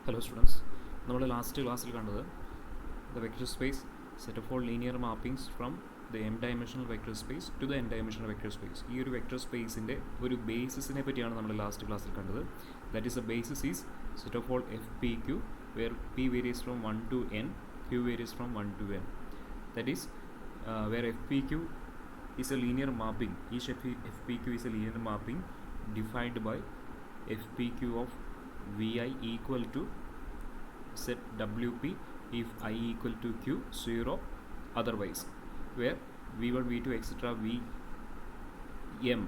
Hello students, നമ്മുടെ last ക്ലാസ്സിൽ കണ്ടത് the vector space set of all linear mappings from the m-dimensional vector space to the n-dimensional vector space. ഈ ഒരു vector സ്പേസിൻ്റെ ഒരു ബേസിസിനെ പറ്റിയാണ് നമ്മൾ ലാസ്റ്റ് ക്ലാസ്സിൽ കണ്ടത്. That is the basis is set of all fpq where p varies from 1 to n, q varies from 1 to n. That is where fpq is a linear mapping. Each fpq is a linear mapping defined by fpq of vi equal to set wp if I equal to q 0 otherwise, where v1 v2 etc vm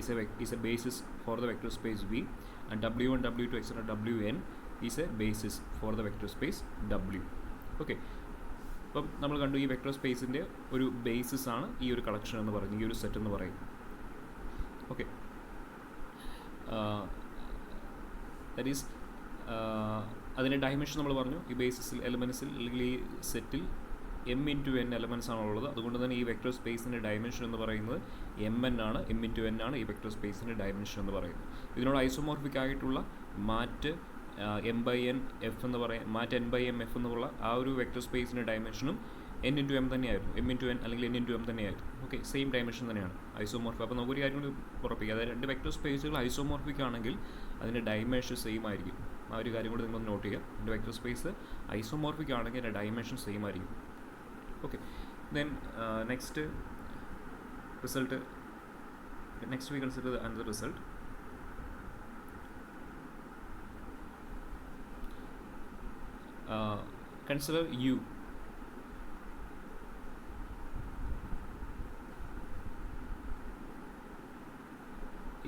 is a basis for the vector space v, and w1 w2 etc wn is a basis for the vector space w. Okay, അപ്പം നമ്മൾ കണ്ടു ഈ vector സ്പേസിൻ്റെ ഒരു basis ആണ് ഈ ഒരു collection എന്ന് പറയുന്നത്, ഈ ഒരു സെറ്റ് എന്ന് പറയും. ഓക്കെ, ദാറ്റ് ഈസ് അതിൻ്റെ ഡയമെൻഷൻ നമ്മൾ പറഞ്ഞു. ഈ ബേസിസിൽ എലമെൻസിൽ അല്ലെങ്കിൽ ഈ സെറ്റിൽ എം ഇൻറ്റു എൻ എലമെൻസ് ആണുള്ളത്. അതുകൊണ്ട് തന്നെ ഈ വെക്ടർ സ്പേസിൻ്റെ ഡയമെൻഷൻ എന്ന് പറയുന്നത് എം എൻ ആണ്, എം ഇൻറ്റു എൻ ആണ് ഈ വെക്ടർ സ്പേസിൻ്റെ ഡയമെൻഷൻ എന്ന് പറയുന്നത്. ഇതിനോട് ഐസോമോർഫിക് ആയിട്ടുള്ള മാറ്റ് എം ബൈ എൻ എഫ് എന്ന് പറയാം, മാറ്റ് എൻ ബൈ എം എഫ് എന്നുള്ള ആ ഒരു വെക്ടർ സ്പേസിൻ്റെ ഡയമെൻഷനും എൻ ഇൻറ്റു എം തന്നെയായിരുന്നു, എം ഇൻറ്റു എൻ അല്ലെങ്കിൽ എൻ ഇൻറ്റു എം തന്നെയായിരുന്നു. ഓക്കെ, സെയിം ഡയമെൻഷൻ തന്നെയാണ് ഐസോമോർഫിക്. അപ്പോൾ നമുക്കൊരു കാര്യം കൂടി ഉറപ്പിക്കുക, അതായത് രണ്ട് വെക്ടർ സ്പേസുകൾ ഐസോമോർഫിക് ആണെങ്കിൽ അതിൻ്റെ ഡയമെൻഷൻ സെയിം ആയിരിക്കും. ആ ഒരു കാര്യം കൂടി നിങ്ങളൊന്ന് നോട്ട് ചെയ്യുക. എൻ്റെ വെക്ടർ സ്പേസ് ഐസോമോർഫിക് ആണെങ്കിൽ അതിൻ്റെ ഡയമെൻഷൻ സെയിം ആയിരിക്കും. Okay, then next result, next we consider another result. Consider U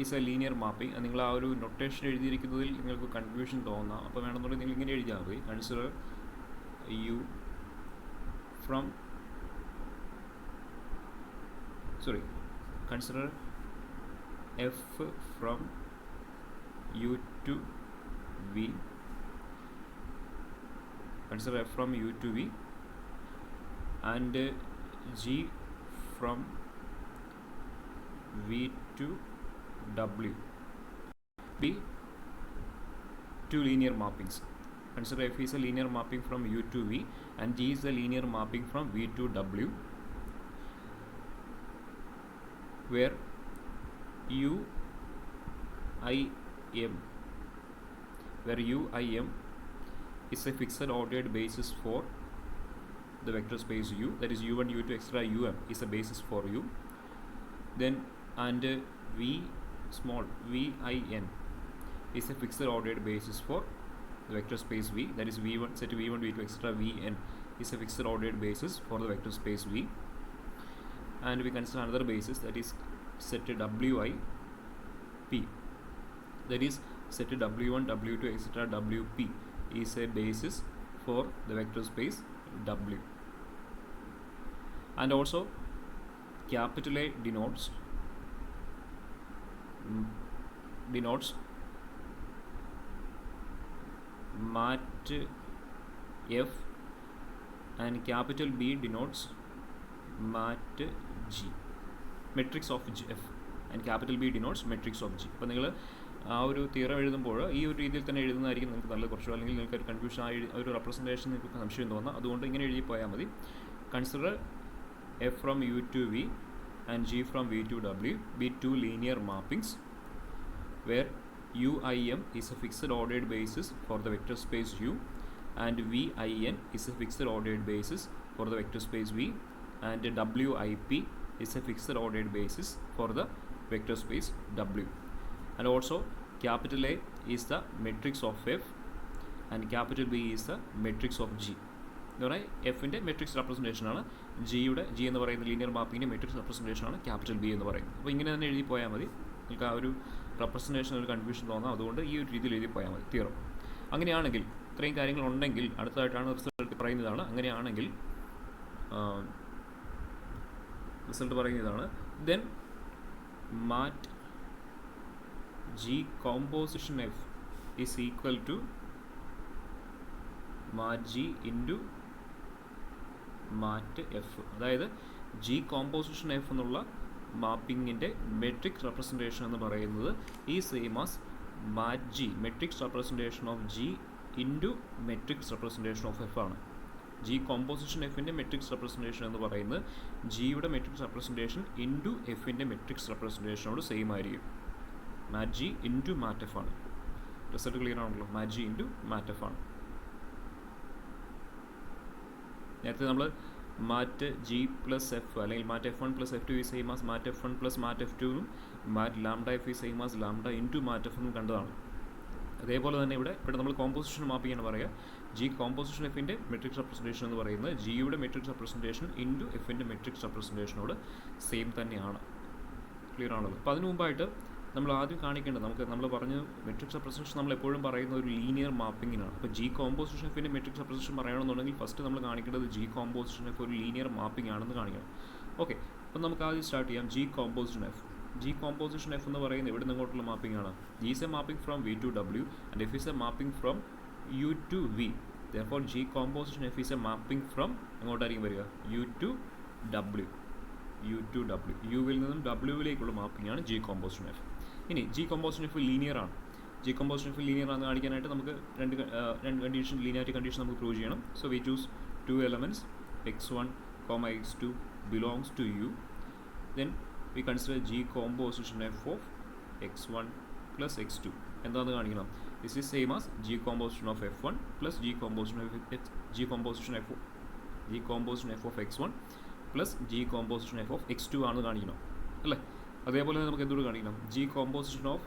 is a linear mapping. നിങ്ങൾ ആ ഒരു നൊട്ടേഷൻ എഴുതിയിരിക്കുന്നതിൽ നിങ്ങൾക്ക് കൺഫ്യൂഷൻ തോന്നാം. അപ്പോൾ വേണമെന്നുണ്ടെങ്കിൽ നിങ്ങൾ ഇങ്ങനെ എഴുതിയാൽ മതി. Consider U from consider F from U to V. Consider F from U to V and G from V to W be two linear mappings. Consider F is a linear mapping from U to V and G is a linear mapping from V to W, where U I M is a fixed ordered basis for the vector space U, that is u1 u2 etc um is a basis for U. Then and V small vin is a fixed ordered basis for the vector space V, that is v1 set v1 v2 etc vn is a fixed ordered basis for the vector space V. And we consider another basis, that is set wi p, that is set w1 w2 etc wp is a basis for the vector space W. And also capital A denotes mat F and capital B denotes mat G, matrix of F, and capital B denotes matrix of G. അപ്പോൾ നിങ്ങൾ ആ ഒരു theorem എഴുതുമ്പോൾ ഈ ഒരു രീതിയിൽ തന്നെ എഴുതുന്നതായിരിക്കും നിങ്ങൾക്ക് നല്ലത്. കുറച്ചോ അല്ലെങ്കിൽ നിങ്ങൾക്ക് ഒരു കൺഫ്യൂഷൻ ആയി ഒരു റെപ്രസെൻറ്റേഷൻ നിങ്ങൾക്ക് സംശയം തോന്നാം. അതുകൊണ്ട് ഇങ്ങനെ എഴുതി പോയാൽ മതി. Consider F from U to V and G from V to W be two linear mappings where U I M is a fixed ordered basis for the vector space U and V I N is a fixed ordered basis for the vector space V and W I P is a fixed ordered basis for the vector space W. And also capital A is the matrix of F and capital B is the matrix of G. എന്ന് പറഞ്ഞാൽ എഫിൻ്റെ matrix representation ആണ്, G എന്ന് പറയുന്ന linear മാപ്പിങ്ങിൻ്റെ matrix representation ആണ് capital B എന്ന് പറയുന്നത്. അപ്പോൾ ഇങ്ങനെ തന്നെ എഴുതി പോയാൽ മതി. നിങ്ങൾക്ക് ആ ഒരു റെപ്രസെൻറ്റേഷൻ ഒരു കൺഫ്യൂഷൻ തോന്നാം. അതുകൊണ്ട് ഈ ഒരു രീതിയിൽ എഴുതി പോയാൽ മതി തിയറം. അങ്ങനെയാണെങ്കിൽ ഇത്രയും കാര്യങ്ങൾ ഉണ്ടെങ്കിൽ അടുത്തതായിട്ടാണ് റിസൾട്ട് പറയുന്നതാണ്. അങ്ങനെയാണെങ്കിൽ റിസൾട്ട് പറയുന്നതാണ്, then mat G composition F is equal to mat G into mat F. അതായത് G composition F എന്നുള്ള മാപ്പിങ്ങിൻ്റെ മെട്രിക് റെപ്രസെൻറ്റേഷൻ എന്ന് പറയുന്നത് ഈ same as mat G, matrix representation of G into matrix representation of F ആണ്. G composition എഫിൻ്റെ matrix representation എന്ന് പറയുന്നത് ജിയുടെ മെട്രിക്സ് റെപ്രസെൻറ്റേഷൻ ഇൻറ്റു എഫിൻ്റെ മെട്രിക്സ് റെപ്രസെൻറ്റേഷനോട് സെയിം ആയിരിക്കും. Mat G into mat F ആണ്. റിസൾട്ട് ക്ലിയർ ആണല്ലോ. Mat G into mat F ആണ്. നേരത്തെ നമ്മൾ മാറ്റ് ജി പ്ലസ് എഫ് അല്ലെങ്കിൽ mat F one plus F two ഈ same as mat F one plus മാറ്റ് എഫ് ടുവും മാറ്റ് ലാംഡ എഫ് ഈ same as lambda into mat F എന്നും കണ്ടതാണ്. അതേപോലെ തന്നെ ഇവിടെ നമ്മൾ കോമ്പോസിഷൻ മാപ്പിങ്ങാണ് പറയുക. ജി കോമ്പോസിഷൻ എഫിൻ്റെ മെട്രിക്സ് റെപ്രസെൻറ്റേഷൻ എന്ന് പറയുന്നത് ജിയുടെ മെട്രിക്സ് റെപ്രസെൻറ്റേഷൻ ഇൻറ്റു എഫിൻ്റെ മെട്രിക്സ് റെപ്രസെൻറ്റേഷനോട് സെയിം തന്നെയാണ്. ക്ലിയർ ആണല്ലോ. അപ്പോൾ അതിന് മുമ്പായിട്ട് നമ്മൾ ആദ്യം കാണിക്കേണ്ടത് നമ്മൾ പറഞ്ഞ മെട്രിക്സ് റെപ്രസെൻറ്റേഷൻ നമ്മൾ എപ്പോഴും പറയുന്ന ഒരു ലീനിയർ മാപ്പിങ്ങിനാണ്. അപ്പോൾ ജി കോമ്പോസിഷൻ എഫിൻ്റെ മെട്രിക്സ് റെപ്രസെൻറ്റേഷൻ പറയണമെന്നുണ്ടെങ്കിൽ ഫസ്റ്റ് നമ്മൾ കാണിക്കേണ്ടത് ജി കോമ്പോസിഷൻ എഫ് ഒരു ലീനിയർ മാപ്പിംഗ് ആണെന്ന് കാണിക്കണം. ഓക്കെ, അപ്പോൾ നമുക്ക് ആദ്യം സ്റ്റാർട്ട് ചെയ്യാം. G composition F. G composition F എന്ന് പറയുന്നത് ഇവിടെ നിങ്ങോട്ടുള്ള മാപ്പിംഗ് ആണ്. G is a mapping from V to W and F is a mapping from U to V. therefore G composition F is a mapping from എങ്ങോട്ടായിരിക്കും വരിക? U to W. യുവിൽ നിന്നും ഡബ്ല്യുവിലേക്കുള്ള mapping ആണ് G composition F. ഇനി G composition F linear ആണ്. G composition F linear ആണെന്ന് കാണിക്കാനായിട്ട് നമുക്ക് രണ്ട് കണ്ടീഷൻ, ലീനിയാരിറ്റി കണ്ടീഷൻ നമുക്ക് പ്രൂവ് ചെയ്യണം. So we choose 2 elements x1, x2 belongs to u. Then we consider G composition f of x1 plus x2. എന്താണെന്ന് കാണിക്കണം? This is same as G composition of f1 plus G composition f of x1 plus G composition f of x2 ആണെന്ന് കാണിക്കണം അല്ലേ? അതേപോലെ നമുക്ക് എന്തുകൂടെ കാണിക്കണം? G composition of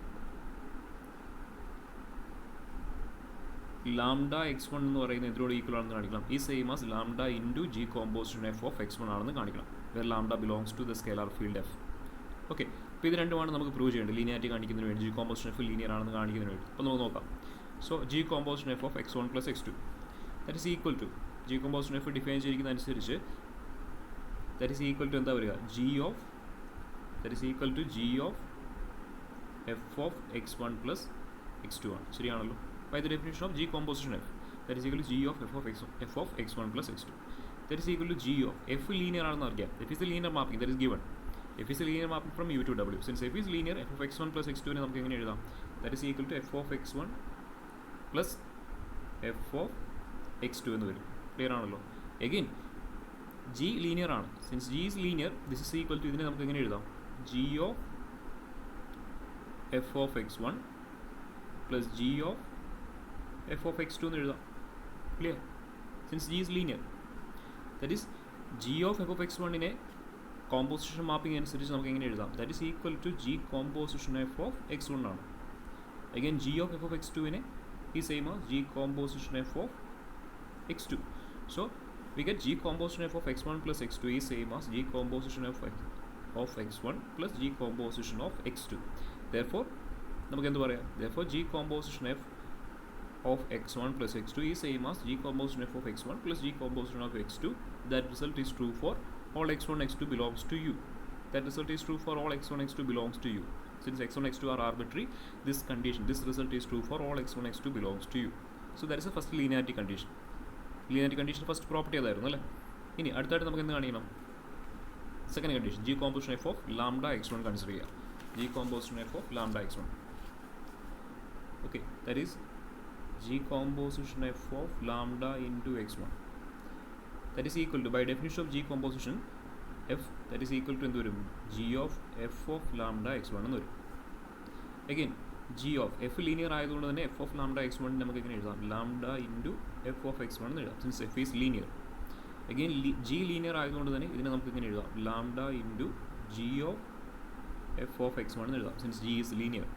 lambda x1 എന്ന് പറയുന്നത് എന്തിനോട് ഈക്വൽ ആണെന്ന് കാണിക്കണം? ഈ same as lambda into G composition F of x1 ആണെന്ന് കാണിക്കണം. Where lambda belongs to the scalar field F. Okay, അപ്പോൾ ഇത് രണ്ടുമാണ് നമുക്ക് പ്രൂവ് ചെയ്യേണ്ടത് ലീനിയാരിറ്റി കാണിക്കുന്നതിന് വേണ്ടി, ജി കോമ്പോസിഷൻ എഫ് ലീനിയർ ആണെന്ന് കാണിക്കുന്നതിന് വേണ്ടി. അപ്പോൾ നമുക്ക് നോക്കാം. So G composition F of x1 plus x2 that is equal to, G composition F define ചെയ്തിരിക്കുന്ന അനുസരിച്ച് ദാറ്റ് ഈസ് ഈക്വൽ ടു എന്താ വരിക? G of F of x1 plus x2 ആണ്. ശരിയാണല്ലോ. by the definition of G composition F, that is equal to G of f of x1 plus x2, that is equal to G of f linear ആണെന്ന് അറിയാം. F is a linear mapping, that is given. F is a linear mapping from u to w. Since f is linear, f of x1 plus x2 നെ നമുക്ക് എങ്ങനെ എഴുതാം? that is equal to f of x1 plus f of x2 എന്ന് വരും. Clear ആണല്ലോ. again G linear ആണ്. since G is linear, this is equal to, ഇതിനെ നമുക്ക് എങ്ങനെ എഴുതാം? G of f of x1 plus G of f of x2 എന്ന് എഴുതാം. Clear? Since G is linear, that is G of f of x1 നെ composition mapping അനുസരിച്ച് നമുക്ക് എങ്ങനെ എഴുതാം? that is equal to G composition f of x1 ആണ്. again G of f of x2 നെ ഈ സെയിം ആണ് G composition f of x2. so we get G composition f of x1 plus x2 is same as G composition of x1 plus G composition of x2. therefore നമുക്ക് എന്ത് പറയാം? therefore G composition f of x1 plus x2 is same as G composition f of x1 plus G composition of x2. That result is true for all x1 x2 belongs to u. That result is true for all x1 x2 belongs to u. Since x1 x2 are arbitrary, this result is true for all x1 x2 belongs to u. So that is the first linearity condition. Linearity condition first property അതായിരുന്നു അല്ലേ? ഇനി അടുത്തായിട്ട് നമുക്ക് എന്ത് കാണിക്കണം? Second condition, G composition f of lambda x1 consider ചെയ്യുക. G composition f of lambda x1. Okay, that is G composition f of lambda into x1, that is equal to, by definition of G composition f, that is equal to എന്ത് വരും? G of f of lambda x1 എന്ന് വരും. again G of f linear ആയതുകൊണ്ട് തന്നെ f of lambda x1 നമുക്ക് എങ്ങനെ എഴുതാം? lambda into f of x1 എന്ന് എഴുതാം. since f is linear. again G linear ആയതുകൊണ്ട് തന്നെ ഇതിനെ നമുക്ക് എങ്ങനെ എഴുതാം? lambda into G of f of x1 എന്ന് എഴുതാം. since G is linear.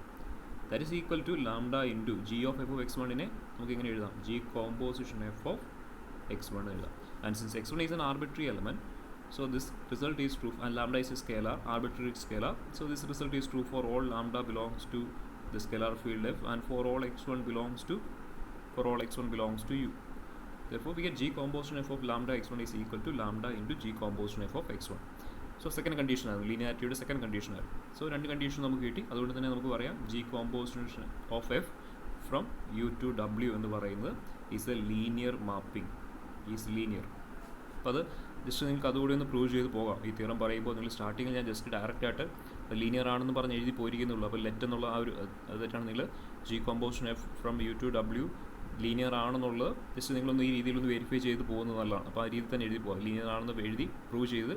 that is equal to lambda into G of f of x1 നെ നമുക്ക് എങ്ങനെ എഴുതാം? G composition f of x1 എന്ന് എഴുതാം. and since x1 is an arbitrary element, so this result is true, and lambda is a scalar, arbitrary scalar, so this result is true for all lambda belongs to the scalar field f, and for all x1 belongs to u. therefore we get G composition f of lambda x1 is equal to lambda into G composition f of x1. So second condition ആണ്, ലീനിയാരിറ്റിയുടെ second condition ആണ്. So രണ്ട് condition നമുക്ക് കിട്ടി. അതുകൊണ്ട് തന്നെ നമുക്ക് പറയാം G composition of f from u to w എന്ന് പറയുന്നത് is A linear mapping, is linear. അപ്പോൾ അത് ജസ്റ്റ് നിങ്ങൾക്ക് അതുകൂടി ഒന്ന് പ്രൂവ് ചെയ്ത് പോകാം. ഈ തിയറം പറയുമ്പോൾ നിങ്ങൾ സ്റ്റാർട്ടിങ്ങിൽ ഞാൻ ജസ്റ്റ് ഡയറക്റ്റ് ആയിട്ട് ലീനിയർ ആണെന്ന് പറഞ്ഞ് എഴുതി പോയിരിക്കുന്നുള്ളൂ. അപ്പോൾ ലെറ്റ് എന്നുള്ള ആ ഒരു തെറ്റാണ് നിങ്ങൾ G composition f from u to w linear ആണെന്നുള്ളത് ജസ്റ്റ് നിങ്ങളൊന്ന് ഈ രീതിയിലൊന്ന് വെരിഫൈ ചെയ്ത് പോകുന്നത് നല്ലതാണ്. അപ്പോൾ ആ രീതിയിൽ തന്നെ എഴുതി പോകാം. ലീനിയർ ആണെന്ന് എഴുതി പ്രൂവ് ചെയ്ത്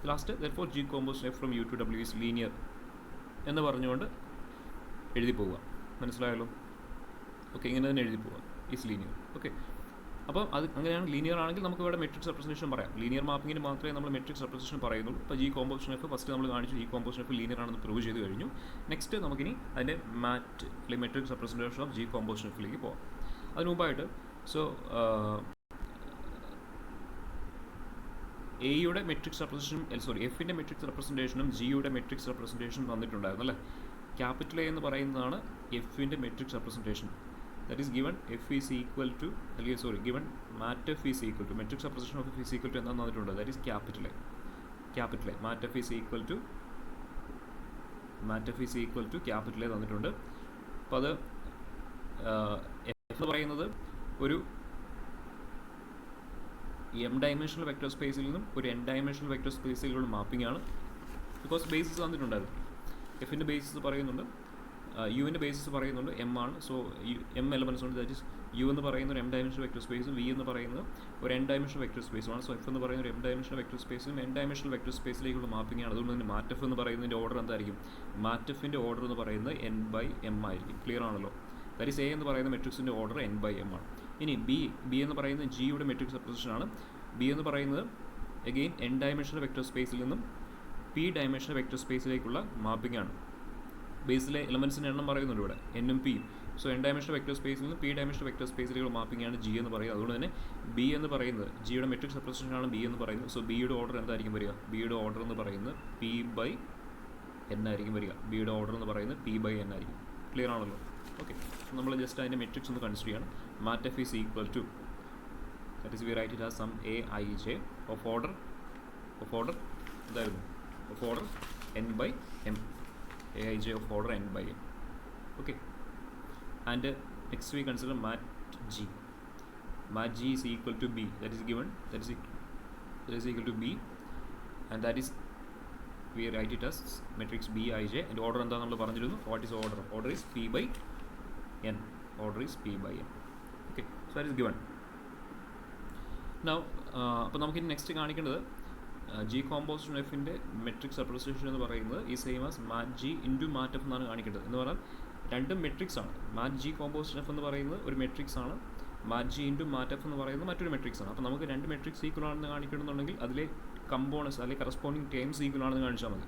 last therefore G composition F from U to W is linear എന്ന് പറഞ്ഞുകൊണ്ട് എഴുതി പോവുക. മനസ്സിലായല്ലോ? ഓക്കെ, ഇങ്ങനെ തന്നെ എഴുതി പോവുക, ഈസ് ലീനിയർ. ഓക്കെ, അപ്പോൾ അത് അങ്ങനെയാണ്. ലീനിയർ ആണെങ്കിൽ നമുക്ക് ഇവിടെ മെട്രിക്സ് റെപ്രസെൻറ്റേഷൻ പറയാം. ലീനിയർ മാപ്പിങ്ങിന് മാത്രമേ നമ്മൾ മെട്രിക്സ് റെപ്രസെൻറ്റേഷൻ പറയുന്നുള്ളൂ. അപ്പോൾ ജി കോമ്പോസിഷൻ എഫ് ഫസ്റ്റ് നമ്മൾ കാണിച്ചു, ജി കോമ്പോസിഷൻ എഫ് ലീനിയർ ആണെന്ന് പ്രൂവ് ചെയ്ത് കഴിഞ്ഞു. നെക്സ്റ്റ് നമുക്കിനി അതിൻ്റെ മാറ്റ് അല്ലെങ്കിൽ matrix representation of G composition എഫിലേക്ക് പോകാം. അതിന് മുമ്പായിട്ട് എയുടെ മെട്രിക്സ് റെപ്രസെൻറ്റേഷനും എഫിൻ്റെ മെട്രിക്സ് റെപ്രസെൻറ്റേഷനും ജിയുടെ മെട്രിക്സ് റെപ്രസെൻറ്റേഷനും തന്നിട്ടുണ്ടായിരുന്നു അല്ലേ. ക്യാപിറ്റൽ എ എന്ന് പറയുന്നതാണ് എഫിൻ്റെ matrix representation. That is given f is equal to given mat f is equal to matrix representation of f is equal to എന്താണെന്ന് തന്നിട്ടുണ്ട്. That is capital A. mat f is equal to capital A തന്നിട്ടുണ്ട്. അപ്പോൾ അത് f എന്ന് പറയുന്നത് ഒരു m dimensional vector സ്പേസിൽ നിന്നും ഒരു n ഡയമെൻഷണൽ വെക്ടർ സ്പേസിലുള്ള മാപ്പിംഗ് ആണ്. ബിക്കോസ് ബേസിസ് തന്നിട്ടുണ്ടായിരുന്നു. എഫിൻ്റെ ബേസിസ് പറയുന്നുണ്ട്, യുവിൻ്റെ ബേസിസ് പറയുന്നുണ്ട് എം ആണ്. സോ എം എലമെൻറ്റ്സ് ഉണ്ട്. ദാറ്റ് ഇസ് യു എന്ന് പറയുന്ന ഒരു എം ഡയമെൻഷണൽ വെക്ടർ സ്പേസും വി എന്ന് പറയുന്നത് ഒരു എൻ ഡയമെൻഷണൽ വെക്ടർ സ്പേസുമാണ്. സോ എഫ് എന്ന് പറയുന്ന ഒരു എം ഡയമെൻഷണൽ വെക്ടർ സ്പേസും എൻ ഡയമെൻഷണൽ വെക്ടർ സ്പേസിലേക്കുള്ള മാപ്പിംഗ് ആണ്. അതുകൊണ്ട് തന്നെ മാറ്റഫ് എന്ന് പറയുന്നതിൻ്റെ ഓർഡർ എന്തായിരിക്കും? മാറ്റഫിൻ്റെ ഓർഡർ എന്ന് പറയുന്നത് n by m ആയിരിക്കും. ക്ലിയർ ആണല്ലോ? ദാറ്റ് ഇസ് എ എന്ന് പറയുന്ന മെട്രിക്സിൻ്റെ ഓർഡർ n by m ആണ്. ഇനി ബി എന്ന് പറയുന്നത് ജിയുടെ മെട്രിക്സ് റെപ്രസെൻറ്റേഷൻ ആണ്. ബി എന്ന് പറയുന്നത് അഗെയിൻ എൻ ഡയമെൻഷണൽ വെക്ടർ സ്പേസിൽ നിന്നും പി ഡയമെൻഷണൽ വെക്ടർ സ്പേസിലേക്കുള്ള മാപ്പിംഗ് ആണ്. ബേസിലെ എലമെൻസിൻ്റെ എണ്ണം പറയുന്നുണ്ട് ഇവിടെ, എന്നും പിയും. സോ എൻ ഡയമെൻഷണൽ വെക്ടർ സ്പേസിൽ നിന്ന് പി ഡയമെൻഷണൽ വെക്ടർ സ്പേസിലേക്കുള്ള മാപ്പിംഗ് ആണ് ജി എന്ന് പറയുന്നത്. അതുകൊണ്ട് തന്നെ ബി എന്ന് പറയുന്നത് ജിയുടെ മെട്രിക്സ് റെപ്രസെൻറ്റേഷൻ ആണ് ബി എന്ന് പറയുന്നത്. സോ ബിയുടെ ഓർഡർ എന്തായിരിക്കും വരിക? ബിയുടെ ഓർഡർ എന്ന് പറയുന്നത് പി ബൈ എൻ ആയിരിക്കും വരിക. ബിയുടെ ഓർഡർ എന്ന് പറയുന്നത് പി ബൈ എൻ ആയിരിക്കും. ക്ലിയർ ആണല്ലോ? ഓക്കെ, നമ്മൾ ജസ്റ്റ് അതിൻ്റെ മെട്രിക്സ് ഒന്ന് കൺസിഡർ ചെയ്യണം. Mat F is equal to, that is we write it as sum A I J of order എന്തായിരുന്നു? Of order n by m. Aij of order n by m. Okay, and next we consider mat g. Mat g is equal to b. That is given. That is equal to b, and that is we write it as matrix b I j. And order എന്താ നമ്മൾ പറഞ്ഞിരുന്നു? What is order? Order is p by n. Order is p by n. Okay, so that is given. Now അപ്പോൾ നമുക്കിനി next കാണിക്കേണ്ടത് G composition എഫിൻ്റെ matrix representation എന്ന് പറയുന്നത് ഈ same as mat G into mat F എന്നാണ് കാണിക്കേണ്ടത്. എന്ന് പറഞ്ഞാൽ രണ്ടും മെട്രിക്സ് ആണ്. മാറ്റ് ജി കോമ്പോസിഷൻ എഫ് എന്ന് പറയുന്നത് ഒരു മെട്രിക്സ് ആണ്. Mat G into mat F എന്ന് പറയുന്നത് മറ്റൊരു മെട്രിക്സ് ആണ്. അപ്പോൾ നമുക്ക് രണ്ട് മെട്രിക്സ് ഈക്വൽ ആണെന്ന് കാണിക്കണമെന്നുണ്ടെങ്കിൽ അതിലെ കമ്പോണൻസ് അല്ലെങ്കിൽ കറസ്പോണ്ടിങ് ടേംസ് ഈക്വൽ ആണെന്ന് കാണിച്ചാൽ മതി.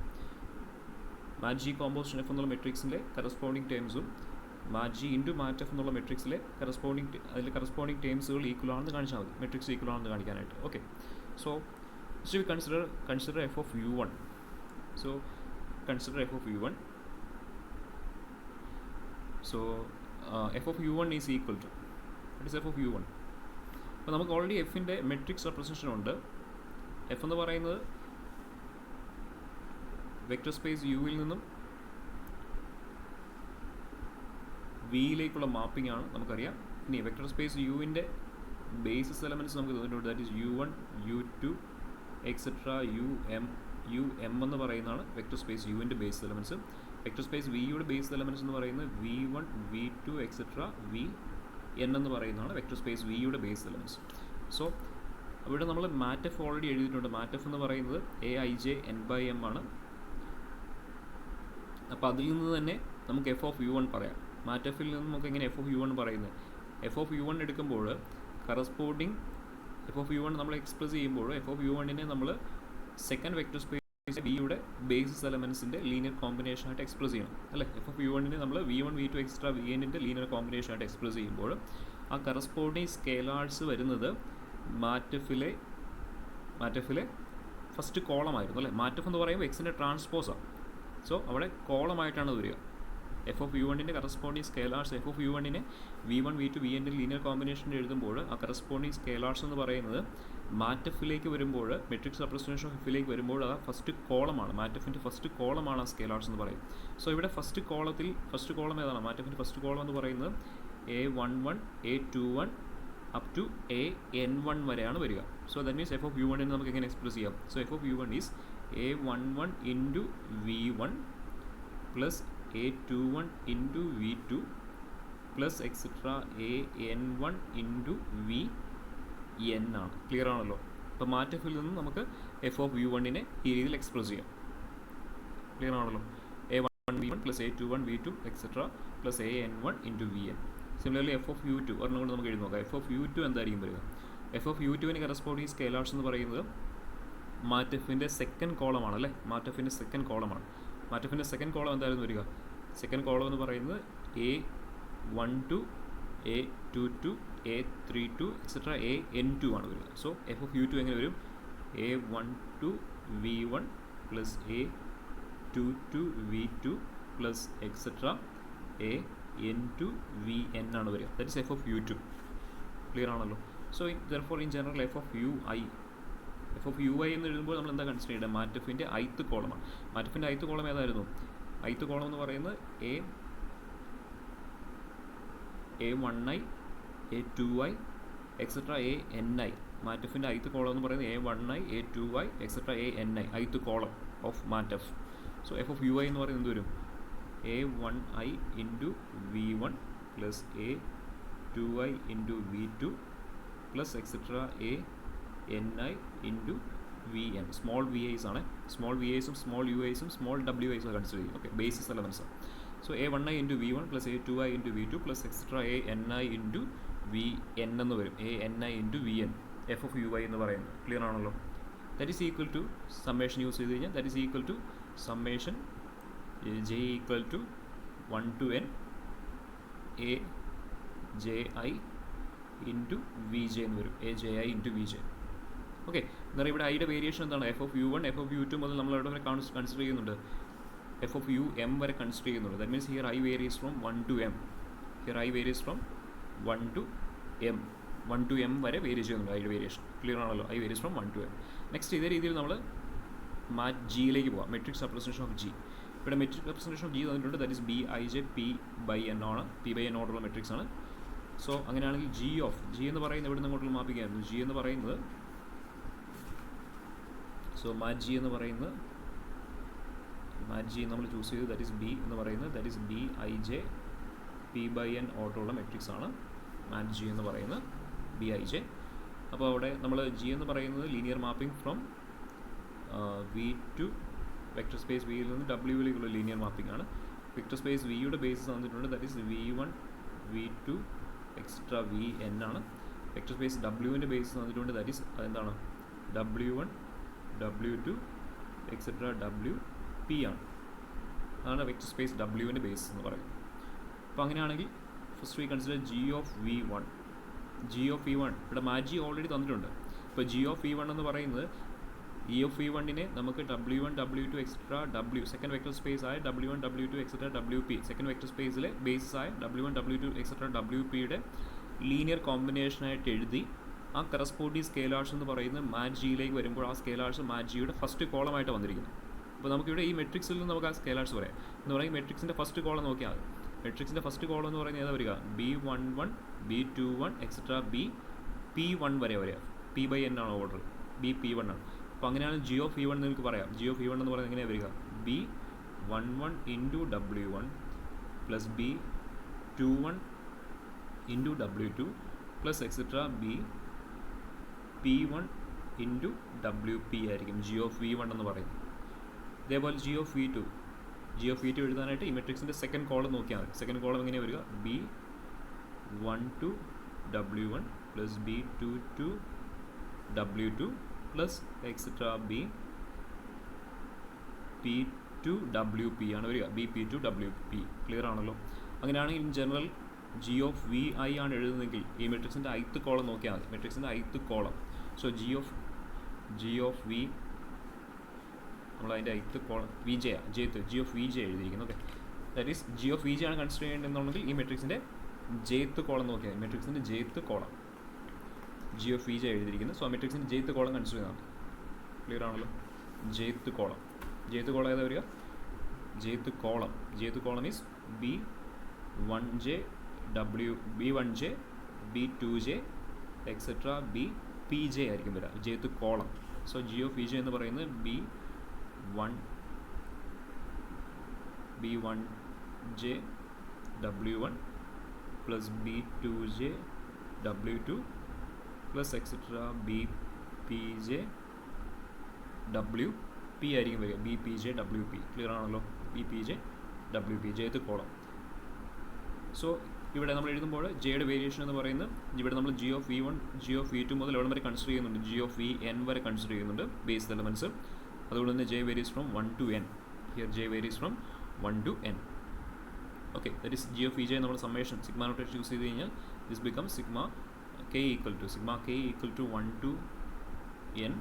മാറ്റ് ജി കോമ്പോസിഷൻ എഫ് എന്നുള്ള മെട്രിക്സിൻ്റെ കറസ്പോണ്ടിങ് ടേംസും മാറ്റ് ജി ഇൻറ്റു മാറ്റ് എഫ് എന്നുള്ള മെട്രിക്സിലെ കറസ്പോണ്ടിങ് ടേംസുകൾ ഈക്വൽ ആണെന്ന് കാണിച്ചാൽ മതി, മെട്രിക്സ് ഈക്വൽ ആണെന്ന് കാണിക്കാനായിട്ട്. Okay, so we consider f of u1. So consider f of u1. So f of u1 is equal to, what is f of u1? അപ്പോൾ നമുക്ക് already എഫിൻ്റെ matrix representation ഉണ്ട്. F എന്ന് പറയുന്നത് വെക്ടർ സ്പേസ് യുവിൽ നിന്നും വിയിലേക്കുള്ള mapping ആണ്, നമുക്കറിയാം. ഇനി വെക്ടർ സ്പേസ് യുവിൻ്റെ ബേസിസ് എലമെൻറ്റ്സ് നമുക്ക് തന്നിട്ടുണ്ട്. That is u1 u2 etcetera U M എന്ന് പറയുന്നതാണ് വെക്ടർ സ്പേസ് യുവിൻ്റെ ബേസ് എലമെൻറ്റ്സ്. വെക്ടർ സ്പേസ് വിയുടെ ബേസ് എലമെൻറ്റ്സ് എന്ന് പറയുന്നത് v1 v2 etcetera V N എന്ന് പറയുന്നതാണ് വെക്ടർ സ്പേസ് വിയുടെ ബേസ് എലമെൻറ്റ്സ്. സോ ഇവിടെ നമ്മൾ മാറ്റ് എഫ് ഓൾറെഡി എഴുതിയിട്ടുണ്ട്. മാറ്റ് എഫ് എന്ന് പറയുന്നത് A I J N by M ആണ്. അപ്പോൾ അതിൽ നിന്ന് തന്നെ നമുക്ക് എഫ് ഓഫ് യു വൺ പറയാം. മാറ്റ് എഫിൽ നിന്ന് നമുക്ക് എങ്ങനെ എഫ് ഓഫ് യു വൺ പറയുന്നത്? എഫ് ഓഫ് യു വൺ എടുക്കുമ്പോൾ corresponding F of U one നമ്മൾ എക്സ്പ്രസ് ചെയ്യുമ്പോൾ എഫ് ഓഫ് യു വണ്ണിനെ നമ്മൾ സെക്കൻഡ് വെക്ടർ സ്പേസ് വിയുടെ ബേസിസ് എലമെൻസിൻ്റെ ലീനിയർ കോമ്പിനേഷൻ ആയിട്ട് എക്സ്പ്രസ് ചെയ്യണം അല്ലേ. എഫ് ഓഫ് യു വണ്ണിനെ നമ്മൾ v1 v2 എക്സ്ട്രാ വി എന്നിൻ്റെ ലീനിയർ കോമ്പിനേഷൻ ആയിട്ട് എക്സ്പ്രസ് ചെയ്യുമ്പോൾ ആ കറസ്പോണ്ടിങ് സ്കേലാർസ് വരുന്നത് മാറ്റഫിലെ ഫസ്റ്റ് കോളമായിരുന്നു അല്ലേ. മാറ്റഫ് എന്ന് പറയുമ്പോൾ എക്സിൻ്റെ ട്രാൻസ്പോസാണ്. സോ അവിടെ കോളമായിട്ടാണ് വരിക. എഫ് ഓഫ് യു വണ്ണിൻ്റെ corresponding scalars F of U വണ്ണിനെ v1 v2 വി എൻ്റെ ലീനിയർ കോമ്പിനേഷൻ എഴുതുമ്പോൾ ആ കറസ്പോണ്ടിങ് സ്കേലാർസ് എന്ന് പറയുന്നത് മാറ്റഫിലേക്ക് വരുമ്പോൾ മെട്രിക്സ് റെപ്രസെൻറ്റേഷൻ ഓഫ് എഫിലേക്ക് വരുമ്പോൾ ആ ഫസ്റ്റ് കോളമാണ്. മാറ്റഫിൻ്റെ ഫസ്റ്റ് കോളമാണ് ആ സ്കേലാർസ് എന്ന് പറയും. സോ ഇവിടെ ഫസ്റ്റ് കോളം ഏതാണ്? മാറ്റഫിൻ്റെ ഫസ്റ്റ് കോളം എന്ന് പറയുന്നത് A11 A21 up to AN1 വരെയാണ് വരിക. So that means F of U വണ്ണിന് നമുക്ക് എങ്ങനെ എക്സ്പ്രസ് ചെയ്യാം? So F of U one is A11 into v1 plus A21 into v2 plus etcetera A N one into V N ആണ്. Clear ആണല്ലോ. അപ്പോൾ മാറ്റഫിൽ നിന്നും നമുക്ക് എഫ് ഓഫ് യു വണ്ണിനെ ഈ രീതിയിൽ എക്സ്പ്രസ് ചെയ്യാം. ക്ലിയർ ആണല്ലോ. A one V one plus A two one V two etcetera plus A N one into V N. Similarly F of U two ഒരെണ്ണം കൊണ്ട് നമുക്ക് എഴുതി നോക്കാം. എഫ് ഓഫ് യു ടു എന്തായിരിക്കും വരിക? എഫ് ഓഫ് യു ടുവിന് corresponding scalars എന്ന് പറയുന്നത് മാറ്റഫിൻ്റെ സെക്കൻഡ് കോളമാണ് അല്ലേ. മാറ്റഫിൻ്റെ സെക്കൻഡ് കോളമാണ്. മാറ്റഫിൻ്റെ സെക്കൻഡ് കോളം എന്തായിരുന്നു വരിക? സെക്കൻഡ് കോളം എന്ന് പറയുന്നത് A one two A two two A three two etcetera A N two ആണ് വരിക. So F of U two എങ്ങനെ വരും? A one two V one plus A two two V two plus etcetera A N two V N ആണ് വരിക. That is F of U two. Clear ആണല്ലോ. So therefore in general F of U I എന്ന് എഴുതുമ്പോൾ നമ്മൾ എന്താ consider ചെയ്യേണ്ടത്? മാറ്റഫിൻ്റെ ith കോളമാണ്. മാറ്റഫിൻ്റെ ith കോളം ഏതായിരുന്നു? ith കോളം എന്ന് പറയുന്നത് A one I A two I etcetera A N I. മാറ്റഫിൻ്റെ ith കോളം എന്ന് പറയുന്നത് A one I A two I etcetera A N I. ith column of mat F. So F of U I എന്ന് പറയുന്നത് എന്ത് വരും? A one I into V one plus A two I into V two plus etcetera A N I into V N. Small V I's ആണ്. Small V ഐസും small U ഐസും small W ഐസും consider ചെയ്യും. Okay, basis elements. So A one I into V one plus A two I into V two plus etcetera A N I into V N എന്ന് വരും. A N I into V N F of U I എന്ന് പറയുന്നത്. Clear ആണല്ലോ. That is equal to summation use ചെയ്ത് കഴിഞ്ഞാൽ that is equal to summation J equal to 1 to n A J I into V J എന്ന് വരും. A J I into V J. Okay, എന്നാൽ ഇവിടെ ഐയുടെ വേരിയേഷൻ എന്താണ്? F of U one F of U two മുതൽ നമ്മൾ അവിടെ വരെ കൺസിഡർ ചെയ്യുന്നുണ്ട്. എഫ് ഓഫ് യു എം വരെ കൺസിഡർ ചെയ്യുന്നുണ്ട്. That means here I varies from 1 to m. Here I varies from 1 to m. 1 to m വരെ vary ചെയ്യുന്നുണ്ട് ഐയുടെ വേരിയേഷൻ. ക്ലിയർ ആണല്ലോ. I varies from 1 to m. Next ഇതേ രീതിയിൽ നമ്മൾ മാറ്റ് ജിയിലേക്ക് പോകാം. Matrix representation of G. ഇവിടെ മെട്രിക് റെപ്രസെൻറ്റേഷൻ ഓഫ് ജി തന്നിട്ടുണ്ട്. That is B I J P by N ആണ്. പി ബൈ എൻ ഓർഡറുള്ള മെട്രിക്സ് ആണ്. സോ അങ്ങനെയാണെങ്കിൽ ജി എന്ന് പറയുന്നത് ഇവിടെ നിന്ന് അങ്ങോട്ടുള്ള മാപ്പിക്കായിരുന്നു. ജി എന്ന് പറയുന്നത് മാറ്റ് ജി എന്ന് പറയുന്നത് മാറ്റ് ജി നമ്മൾ ചൂസ് ചെയ്തു. ദാറ്റ് ഇസ് ബി എന്ന് പറയുന്നത് that is B I J P by N ഓർഡറുള്ള മെട്രിക്സ് ആണ് മാറ്റ് ജി എന്ന് പറയുന്നത് ബി ഐ ജെ. അപ്പോൾ അവിടെ നമ്മൾ ജി എന്ന് പറയുന്നത് linear mapping from V to vector space വിയിൽ നിന്ന് ഡബ്ല്യുവിലേക്കുള്ള ലീനിയർ മാപ്പിംഗ് ആണ്. വെക്ടർ സ്പേസ് വിയുടെ ബേസിസ് തന്നിട്ടുണ്ട്. That is V one V two extra V N ആണ്. വെക്ടർ സ്പേസ് ഡബ്ല്യുവിൻ്റെ ബേസിസ് തന്നിട്ടുണ്ട്. ദാറ്റ് ഈസ് അതെന്താണ്? W one W two etcetera W P ആണ്. അതാണ് വെക്ടർ സ്പേസ് ഡബ്ല്യുവിൻ്റെ ബേസിസ് എന്ന് പറയുന്നത്. അപ്പോൾ അങ്ങനെയാണെങ്കിൽ first V consider G of V one. G of V one ഇവിടെ മാറ്റ് ജി ഓൾറെഡി തന്നിട്ടുണ്ട്. ഇപ്പോൾ ജി ഓഫ് വി വൺ എന്ന് പറയുന്നത് ഇ ഓഫ് വി വണ്ണിനെ നമുക്ക് W one W two etcetera W second vector space ആയ W one W two etcetera W P second vector സ്പേസിലെ basis ആയ W one W two etcetera W പിയുടെ linear കോമ്പിനേഷനായിട്ട് എഴുതി ആ കറസ്പോണ്ടിങ് സ്കെയിലാർസ് എന്ന് പറയുന്നത് മാറ്റ് ജിയിലേക്ക് വരുമ്പോൾ ആ സ്കെയിലാർസ് മാറ്റ് ജിയുടെ ഫസ്റ്റ് കോളമായിട്ട് വന്നിരിക്കുന്നു. അപ്പോൾ നമുക്കിവിടെ ഈ മെട്രിക്സിൽ നിന്ന് നമുക്ക് ആ സ്കെയിലാർസ് പറയാം. എന്ന് പറയുന്നത് മെട്രിക്സിൻ്റെ ഫസ്റ്റ് കോളം നോക്കിയാൽ മതി. മെട്രിക്സിൻ്റെ ഫസ്റ്റ് കോളം എന്ന് പറയുന്നത് ഏതാ വരിക? B one one B two one etcetera B P one വരെ വരിക. പി ബൈ എൻ ആണ് ഓർഡർ. ബി പി വൺ ആണ്. അപ്പോൾ അങ്ങനെയാണ് ജി ഓഫ് ഇ വൺ നിങ്ങൾക്ക് പറയാം. ജി ഓഫ് ഇ വൺ എന്ന് പറയുന്നത് എങ്ങനെയാണ് വരിക? B one one into W one plus B two one into W two plus etcetera B P one into W P ആയിരിക്കും ജി ഓഫ് വി വൺ എന്ന് പറയുന്നത്. ഇതേപോലെ ജി ഓഫ് വി ടു എഴുതാനായിട്ട് ഈ മെട്രിക്സിൻ്റെ സെക്കൻഡ് കോളം നോക്കിയാൽ മതി. Second column എങ്ങനെയാണ് വരിക? B one two W one plus B two two W two plus etcetera B P two W P ആണ് വരിക. B P two W P. Clear ആണല്ലോ. അങ്ങനെയാണെങ്കിൽ in general G of V I ആണ് എഴുതുന്നതെങ്കിൽ ഈ മെട്രിക്സിൻ്റെ ith കോളം നോക്കിയാൽ മതി. മെട്രിക്സിൻ്റെ ith column. So G of V നമ്മൾ അതിൻ്റെ ith column V J G of V J എഴുതിയിരിക്കുന്നു. Okay, that is G of V J ആണ് കൺസിഡർ ചെയ്യേണ്ടതെന്നുണ്ടെങ്കിൽ ഈ മെട്രിക്സിൻ്റെ jth കോളം നോക്കിയാൽ മെട്രിക്സിൻ്റെ jth column G of V J എഴുതിയിരിക്കുന്നത്. സോ മെട്രിക്സിൻ്റെ jth കോളം കൺസിഡർ ചെയ്താൽ മതി. ക്ലിയർ ആണല്ലോ. jth കോളം ഏതാ വരിക? jth column is B one J W B one J B two J etcetera B P J ആയിരിക്കും വരിക jth column. So G of V J എന്ന് പറയുന്നത് B one J W one plus B2J W2 plus etcetera BP J WP ആയിരിക്കും വരിക. BP J WP clear ആണല്ലോ. BP J WP jth column. So ഇവിടെ നമ്മൾ എഴുതുമ്പോൾ ജെയുടെ വേരിയേഷൻ എന്ന് പറയുന്നത് ഇവിടെ നമ്മൾ G of V1 G of V2 മുതൽ എവിടെ വരെ കൺസിഡർ ചെയ്യുന്നുണ്ട്, G of Vn വരെ കൺസിഡർ ചെയ്യുന്നുണ്ട് ബേസ് എലമെൻറ്റ്സ്. അതുകൊണ്ട് തന്നെ J varies from 1 to n. Here J varies from 1 to n. Okay, that is G of Vj നമ്മൾ സമ്മേഷൻ സിഗ്മ നോട്ടേഷൻ യൂസ് ചെയ്ത് കഴിഞ്ഞാൽ this become sigma k equal to 1 to n,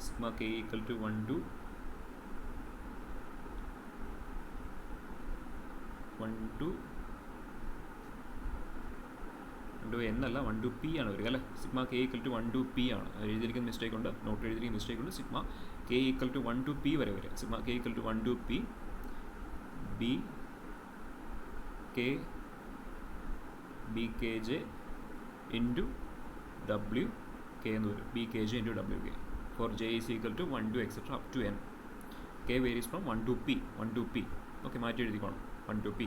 sigma k equal to 1 to n അല്ല 1 to p ആണ് വരിക അല്ലേ. Sigma k equal to 1 to p ആണ് എഴുതിയിരിക്കുന്ന mistake ഉണ്ട്, നോട്ട് എഴുതിയിരിക്കുന്ന മിസ്റ്റേക്ക് ഉണ്ട്. Sigma k equal to 1 to p വരെ വരിക. Sigma k equal to 1 to p b k bkj into w k എന്ന് വരും. bkj into wk for j is equal to 1 to etc up to n. k varies from 1 to p. Okay, മാറ്റി എഴുതിക്കോണം 1 to p.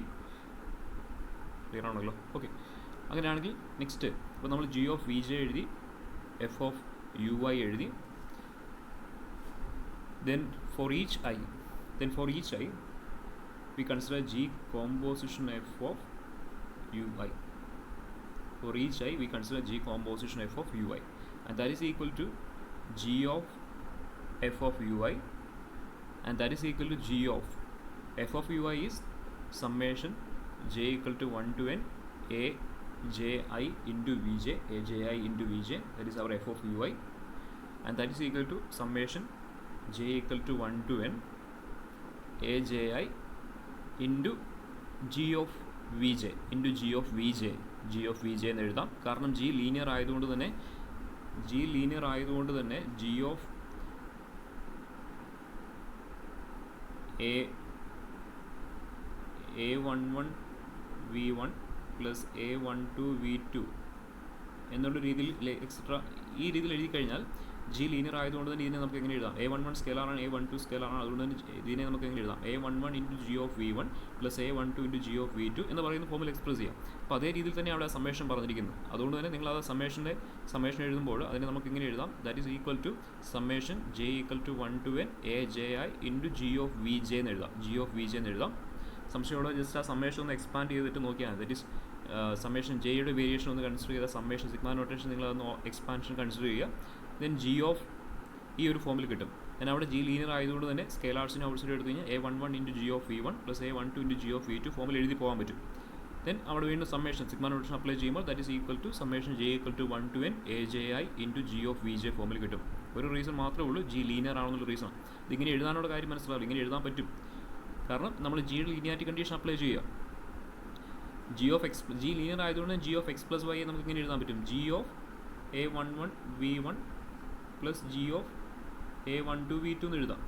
Clear ആണല്ലോ. Okay, അങ്ങനെയാണെങ്കിൽ next ഇപ്പോൾ നമ്മൾ G of Vj എഴുതി, f of ui എഴുതി. then for each i we consider G composition f of ui. For each i we consider G composition f of ui, and that is equal to G of f of ui, and that is equal to G of f of ui is summation j equal to 1 to n a ji into vj, that is our f of ui, and that is equal to summation j equal to 1 to n a ji into g of vj എന്ന് എഴുതാം. കാരണം g linear ആയതുകൊണ്ട് തന്നെ g of a11 v1 plus a12 v2 എന്നുള്ള രീതിയിൽ etcetera ഈ രീതിയിൽ എഴുതി കഴിഞ്ഞാൽ ജി ലീനിയർ ആയതുകൊണ്ട് തന്നെ ഇതിനെ നമുക്ക് എങ്ങനെ എഴുതാം, a11 സ്കെയിലാറാണ്, a12 സ്കെയിലാറാണ്. അതുകൊണ്ട് തന്നെ ഇതിനെ നമുക്ക് എങ്ങനെ എഴുതാം, a11 into G of v1 plus a12 into G of v2 എന്ന് പറയുന്ന ഫോമിൽ എക്സ്പ്രസ് ചെയ്യാം. അപ്പോൾ അതേ രീതിയിൽ തന്നെ അവിടെ സമ്മേഷൻ പറഞ്ഞിരിക്കുന്നത്. അതുകൊണ്ട് തന്നെ നിങ്ങൾ ആ സമ്മേഷൻ എഴുതുമ്പോൾ അതിനെ നമുക്ക് എങ്ങനെ എഴുതാം, that is equal to summation j equal to 1 to n a j i into G of vj എന്ന് എഴുതാം. സംശയമുള്ള ജസ്റ്റ് ആ സമ്മേഷൻ ഒന്ന് എക്സ്പാൻഡ് ചെയ്തിട്ട് നോക്കിയാൽ ദാറ്റ് ഈസ് സമ്മേഷൻ ജെയുടെ വേരിയേഷൻ ഒന്ന് കൺസിഡർ ചെയ്താൽ സമ്മേഷൻ സിഗ്മ നോട്ടേഷൻ നിങ്ങളതൊന്ന് എക്സ്പാൻഷൻ കൺസിഡർ ചെയ്യുക. ദെൻ ജി ഓഫ് ഈ ഒരു ഫോമിൽ കിട്ടും. ഞാൻ അവിടെ ജി ലീനിയർ ആയതുകൊണ്ട് തന്നെ സ്കെയിലാർസിനെ ഔട്ട്സൈഡ് എടുത്ത് കഴിഞ്ഞാൽ a11 into G of v1 plus a12 into G of v2 ഫോമിൽ എഴുതി പോകാൻ പറ്റും. ദെൻ അവിടെ വീണ്ടും സമ്മേഷൻ സിഗ്മ നോട്ടേഷൻ അപ്ലൈ ചെയ്യുമ്പോൾ that is equal to summation j equal to 1 to n a j i into G of vj ഫോമിൽ കിട്ടും. ഒരു റീസൺ മാത്രമേ ഉള്ളൂ, ജി ലീനിയർ ആണെന്നുള്ള റീസൺ. ഇതിങ്ങനെ എഴുതാനുള്ള കാര്യം മനസ്സിലാവില്ല, ഇങ്ങനെ എഴുതാൻ പറ്റും. കാരണം നമ്മൾ ജിയുടെ ലീനിയാരിറ്റി കണ്ടീഷൻ അപ്ലൈ ചെയ്യുക. ജി ലീനിയർ ആയതുകൊണ്ട് G of X plus Y നമുക്ക് ഇങ്ങനെ എഴുതാൻ പറ്റും, G of a11 v1 plus G of a12 v2 എന്ന് എഴുതാം.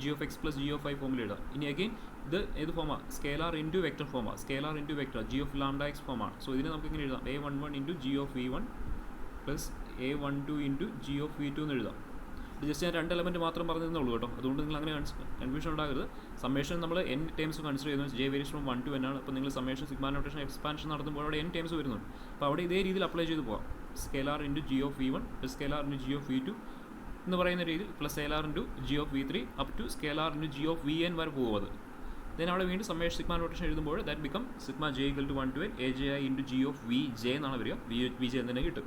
G of X plus G of I ഫോമിൽ എഴുതാം. ഇനി അഗെയിൻ ഇത് ഏത് ഫോമാണ്, സ്കെയിലാർ ഇൻറ്റു വെക്ടർ ഫോമാണ്, ജി ഓഫ് ലാംഡ എക്സ് ഫോമാണ്. സോ ഇതിനെ നമുക്ക് ഇങ്ങനെ എഴുതാം, a11 into G of v1 plus a12 into G of v2 എന്ന് എഴുതാം. ഇത് ജസ്റ്റ് ഞാൻ 2 എലമെൻറ്റ് മാത്രം പറഞ്ഞിരുന്നുള്ളൂ കേട്ടോ. അതുകൊണ്ട് നിങ്ങൾ അങ്ങനെ കൺഫ്യൂഷൻ ഉണ്ടാകരുത്. സമ്മേഷൻ നമ്മൾ n ടേംസ് കൺസിഡർ ചെയ്യുന്നത് J variation from 1 to n ആണ്. അപ്പോൾ നിങ്ങൾ സമ്മേഷൻ സിഗ്മ നോട്ടേഷൻ എക്സ്പാൻഷൻ നടത്തുമ്പോൾ അവിടെ n ടേംസ് വരുന്നുണ്ട്. അപ്പോൾ അവിടെ ഇതേ രീതിയിൽ അപ്ലൈ ചെയ്ത് പോകാം. Scalar into G of v1 plus scalar into G of v2 എന്ന് പറയുന്ന രീതിയിൽ plus scalar into G of v3 up to scalar into G of vn വരെ പോകുന്നത്. ദെൻ അവിടെ വീണ്ടും സമ്മേഷൻ സിഗ്മ നോട്ടേഷൻ എഴുതുമ്പോൾ that become sigma j equal to 1 to n a j i into G of vj എന്നാണ് വരിക. vj എന്ന് തന്നെ കിട്ടും,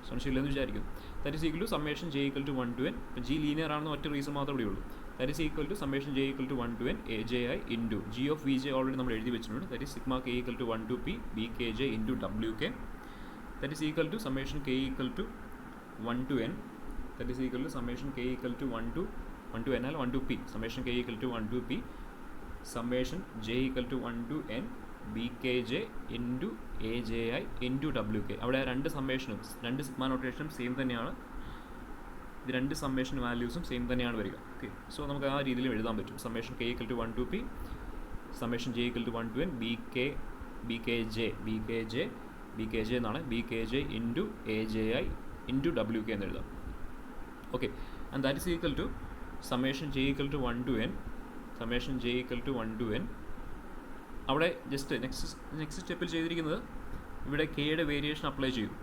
സംശയമില്ലെന്ന് വിചാരിക്കും. That is equal to summation j equal to 1 to n. ഇപ്പോൾ ജി ലീനിയർ ആണെന്ന് ഒറ്റ റീസൺ മാത്രമേ ഉള്ളൂ. That is equal to summation j equal to 1 to n a j i into G of vj already നമ്മൾ എഴുതി വെച്ചിട്ടുണ്ട്. That is sigma k equal to 1 to p bkj into wk. That is equal to summation k equal to 1 to n. That is equal to summation k equal to 1 to n അല്ല 1 to p. Summation k equal to 1 to p summation j equal to 1 to n bkj into a j i into wk. അവിടെ രണ്ട് സമ്മേഷനും രണ്ട് sigma നോട്ടേഷനും same തന്നെയാണ്. ഇത് രണ്ട് summation വാല്യൂസും same തന്നെയാണ് വരിക. Okay, so നമുക്ക് ആ രീതിയിൽ എഴുതാൻ പറ്റും. Summation k equal to 1 to p summation j equal to 1 to n bkj എന്നാണ് bkj into a j i into wk എന്ന് എഴുതാം. Okay, and that is equal to summation j equal to 1 to n summation j equal to 1 to n. അവിടെ just next സ്റ്റെപ്പിൽ ചെയ്തിരിക്കുന്നത് ഇവിടെ കെയുടെ variation apply ചെയ്തു.